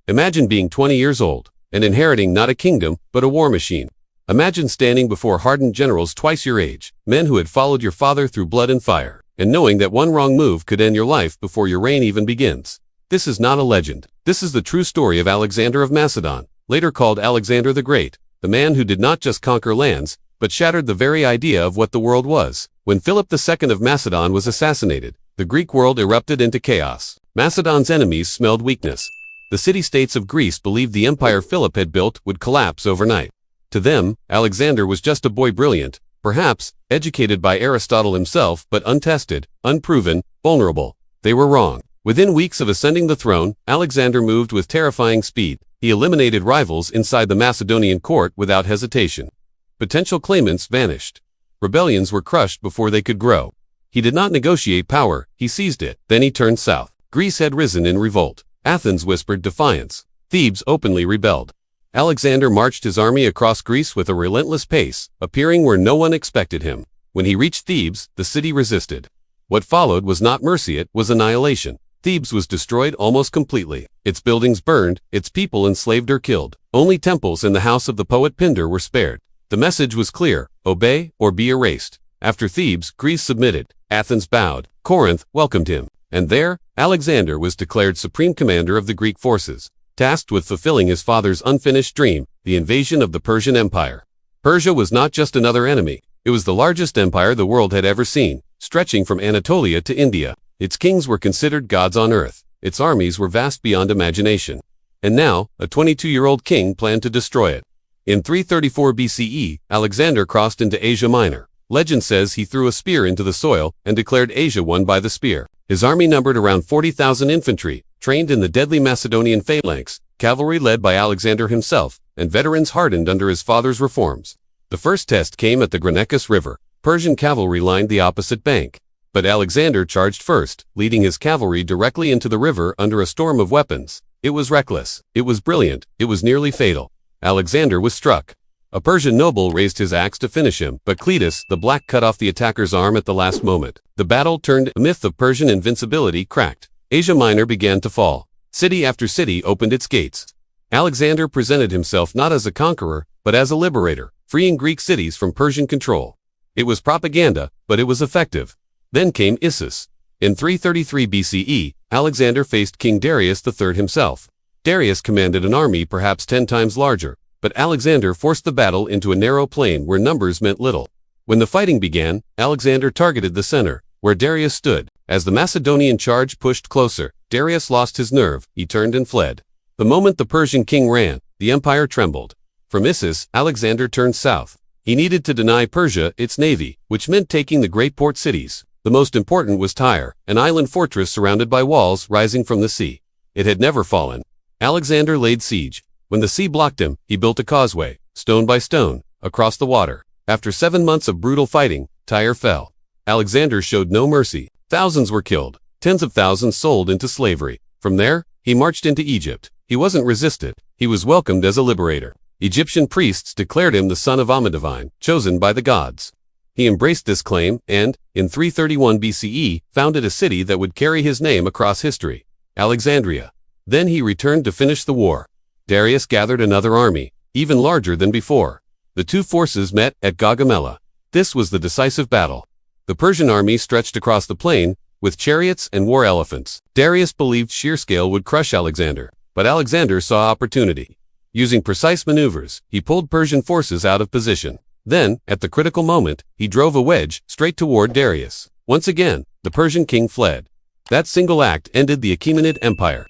Imagine being 20 years old and inheriting not a kingdom, but a war machine. Imagine standing before hardened generals twice your age, men who had followed your father through blood and fire, and knowing that one wrong move could end your life before your reign even begins. This is not a legend. This is the true story of Alexander of Macedon, later called Alexander the Great, the man who did not just conquer lands, but shattered the very idea of what the world was. When Philip II of Macedon was assassinated, the Greek world erupted into chaos. Macedon's enemies smelled weakness. The city-states of Greece believed the empire Philip had built would collapse overnight. To them, Alexander was just a boy brilliant, perhaps educated by Aristotle himself, but untested, unproven, vulnerable. They were wrong. Within weeks of ascending the throne, Alexander moved with terrifying speed. He eliminated rivals inside the Macedonian court without hesitation. Potential claimants vanished. Rebellions were crushed before they could grow. He did not negotiate power, he seized it. Then he turned south. Greece had risen in revolt. Athens whispered defiance. Thebes openly rebelled. Alexander marched his army across Greece with a relentless pace, appearing where no one expected him. When he reached Thebes, the city resisted. What followed was not mercy, it was annihilation. Thebes was destroyed almost completely. Its buildings burned, its people enslaved or killed. Only temples and the house of the poet Pindar were spared. The message was clear: obey or be erased. After Thebes, Greece submitted. Athens bowed. Corinth welcomed him. And there, Alexander was declared supreme commander of the Greek forces, tasked with fulfilling his father's unfinished dream, the invasion of the Persian Empire. Persia was not just another enemy. It was the largest empire the world had ever seen, stretching from Anatolia to India. Its kings were considered gods on earth. Its armies were vast beyond imagination. And now, a 22-year-old king planned to destroy it. In 334 BCE, Alexander crossed into Asia Minor. Legend says he threw a spear into the soil and declared Asia won by the spear. His army numbered around 40,000 infantry, trained in the deadly Macedonian phalanx, cavalry led by Alexander himself, and veterans hardened under his father's reforms. The first test came at the Granicus River. Persian cavalry lined the opposite bank. But Alexander charged first, leading his cavalry directly into the river under a storm of weapons. It was reckless. It was brilliant. It was nearly fatal. Alexander was struck. A Persian noble raised his axe to finish him, but Cletus, the Black, cut off the attacker's arm at the last moment. The battle turned. The myth of Persian invincibility cracked. Asia Minor began to fall. City after city opened its gates. Alexander presented himself not as a conqueror, but as a liberator, freeing Greek cities from Persian control. It was propaganda, but it was effective. Then came Issus. In 333 BCE, Alexander faced King Darius III himself. Darius commanded an army perhaps 10 times larger, but Alexander forced the battle into a narrow plain where numbers meant little. When the fighting began, Alexander targeted the center, where Darius stood. As the Macedonian charge pushed closer, Darius lost his nerve. He turned and fled. The moment the Persian king ran, the empire trembled. From Issus, Alexander turned south. He needed to deny Persia its navy, which meant taking the great port cities. The most important was Tyre, an island fortress surrounded by walls rising from the sea. It had never fallen. Alexander laid siege. When the sea blocked him, he built a causeway, stone by stone, across the water. After 7 months of brutal fighting, Tyre fell. Alexander showed no mercy. Thousands were killed. Tens of thousands sold into slavery. From there, he marched into Egypt. He wasn't resisted. He was welcomed as a liberator. Egyptian priests declared him the son of Amadivine, chosen by the gods. He embraced this claim and, in 331 BCE, founded a city that would carry his name across history, Alexandria. Then he returned to finish the war. Darius gathered another army, even larger than before. The two forces met at Gaugamela. This was the decisive battle. The Persian army stretched across the plain, with chariots and war elephants. Darius believed sheer scale would crush Alexander, but Alexander saw opportunity. Using precise maneuvers, he pulled Persian forces out of position. Then, at the critical moment, he drove a wedge straight toward Darius. Once again, the Persian king fled. That single act ended the Achaemenid Empire.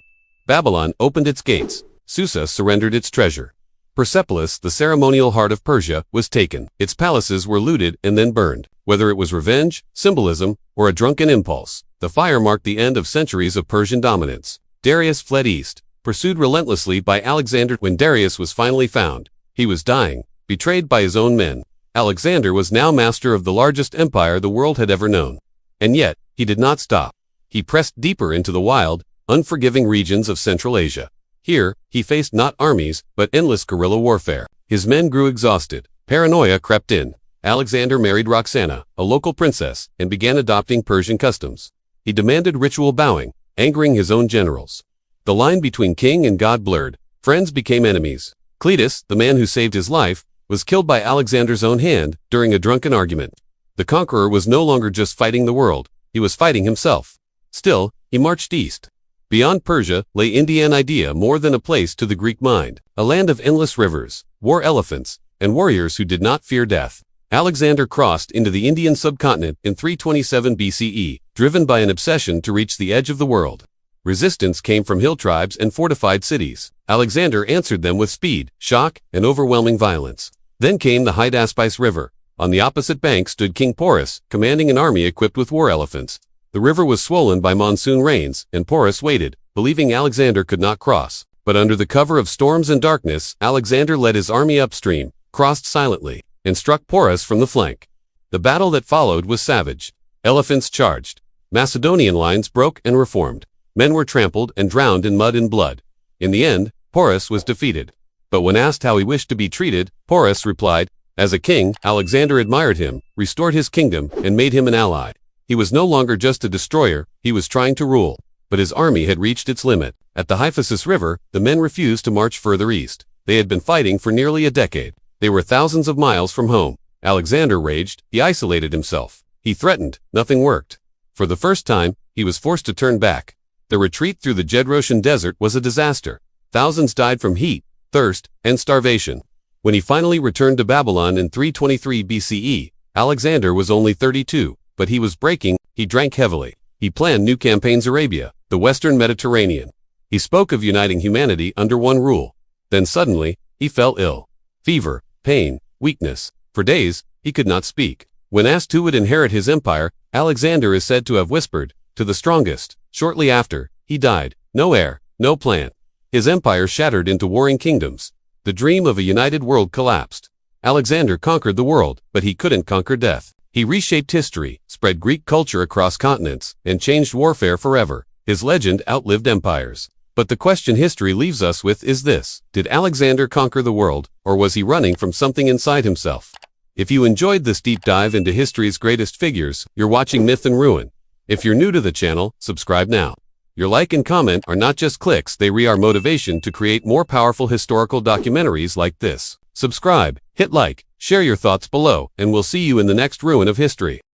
Babylon opened its gates. Susa surrendered its treasure. Persepolis, the ceremonial heart of Persia, was taken. Its palaces were looted and then burned. Whether it was revenge, symbolism, or a drunken impulse, the fire marked the end of centuries of Persian dominance. Darius fled east, pursued relentlessly by Alexander. When Darius was finally found, he was dying, betrayed by his own men. Alexander was now master of the largest empire the world had ever known. And yet, he did not stop. He pressed deeper into the wild, unforgiving regions of Central Asia. Here, he faced not armies, but endless guerrilla warfare. His men grew exhausted. Paranoia crept in. Alexander married Roxana, a local princess, and began adopting Persian customs. He demanded ritual bowing, angering his own generals. The line between king and god blurred. Friends became enemies. Cletus, the man who saved his life, was killed by Alexander's own hand during a drunken argument. The conqueror was no longer just fighting the world, he was fighting himself. Still, he marched east. Beyond Persia lay India, an idea more than a place to the Greek mind, a land of endless rivers, war elephants, and warriors who did not fear death. Alexander crossed into the Indian subcontinent in 327 BCE, driven by an obsession to reach the edge of the world. Resistance came from hill tribes and fortified cities. Alexander answered them with speed, shock, and overwhelming violence. Then came the Hydaspes River. On the opposite bank stood King Porus, commanding an army equipped with war elephants. The river was swollen by monsoon rains, and Porus waited, believing Alexander could not cross. But under the cover of storms and darkness, Alexander led his army upstream, crossed silently, and struck Porus from the flank. The battle that followed was savage. Elephants charged. Macedonian lines broke and reformed. Men were trampled and drowned in mud and blood. In the end, Porus was defeated. But when asked how he wished to be treated, Porus replied, as a king, Alexander admired him, restored his kingdom, and made him an ally. He was no longer just a destroyer, he was trying to rule. But his army had reached its limit. At the Hydaspes River, the men refused to march further east. They had been fighting for nearly a decade. They were thousands of miles from home. Alexander raged, he isolated himself. He threatened, nothing worked. For the first time, he was forced to turn back. The retreat through the Gedrosian desert was a disaster. Thousands died from heat, thirst, and starvation. When he finally returned to Babylon in 323 BCE, Alexander was only 32, but he was breaking, he drank heavily. He planned new campaigns Arabia, the Western Mediterranean. He spoke of uniting humanity under one rule. Then suddenly, he fell ill. Fever, pain, weakness. For days, he could not speak. When asked who would inherit his empire, Alexander is said to have whispered, to the strongest. Shortly after, he died. No heir, no plan. His empire shattered into warring kingdoms. The dream of a united world collapsed. Alexander conquered the world, but he couldn't conquer death. He reshaped history, spread Greek culture across continents, and changed warfare forever. His legend outlived empires. But the question history leaves us with is this: did Alexander conquer the world, or was he running from something inside himself? If you enjoyed this deep dive into history's greatest figures, you're watching Myth and Ruin. If you're new to the channel, subscribe now. Your like and comment are not just clicks, they are motivation to create more powerful historical documentaries like this. Subscribe, hit like, share your thoughts below, and we'll see you in the next ruin of history.